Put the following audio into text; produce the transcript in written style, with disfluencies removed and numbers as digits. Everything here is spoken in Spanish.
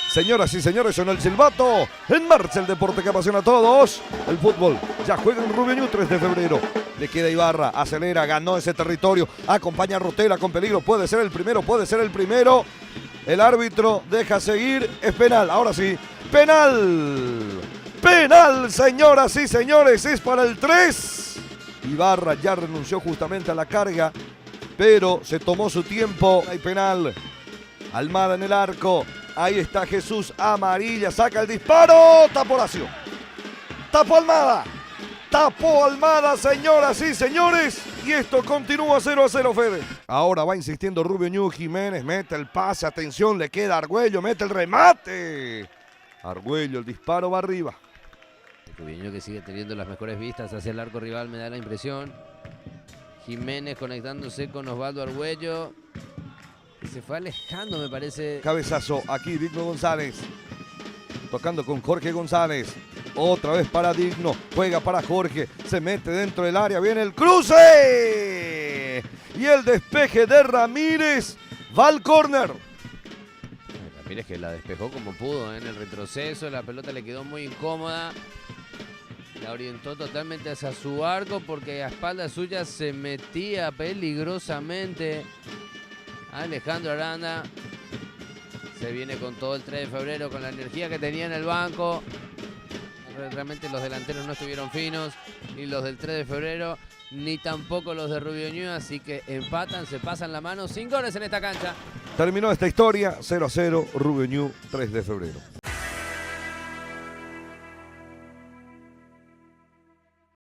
Señoras y señores, sonó el silbato. En marcha el deporte que apasiona a todos. El fútbol ya juega en Rubio Ñu 3 de febrero. Le queda Ibarra, acelera, ganó ese territorio. Acompaña a Rotela con peligro. Puede ser el primero, puede ser el primero. El árbitro deja seguir. Es penal, ahora sí. Penal. Penal, señoras y señores. Es para el 3. Ibarra ya renunció justamente a la carga, pero se tomó su tiempo. Hay penal. Almada en el arco. Ahí está Jesús, amarilla, saca el disparo. Tapó Lazio. Tapó Almada. Tapó Almada, señoras y señores. Y esto continúa 0-0, Fede. Ahora va insistiendo Rubio Ñu. Jiménez mete el pase, atención, le queda Argüello, mete el remate. Argüello, el disparo va arriba. Rubio Ñu que sigue teniendo las mejores vistas hacia el arco rival, me da la impresión. Jiménez conectándose con Osvaldo Argüello. Se fue alejando, me parece. Cabezazo, aquí Digno González. Tocando con Jorge González. Otra vez para Digno. Juega para Jorge. Se mete dentro del área. Viene el cruce. Y el despeje de Ramírez. Va al córner. Ramírez que la despejó como pudo en el retroceso. La pelota le quedó muy incómoda. La orientó totalmente hacia su arco porque a espaldas suyas se metía peligrosamente Alejandro Aranda. Se viene con todo el 3 de febrero, con la energía que tenía en el banco. Realmente los delanteros no estuvieron finos, ni los del 3 de febrero, ni tampoco los de Rubio Ñu, así que empatan, se pasan la mano, sin goles en esta cancha. Terminó esta historia, 0-0, Rubio Ñu, 3 de febrero.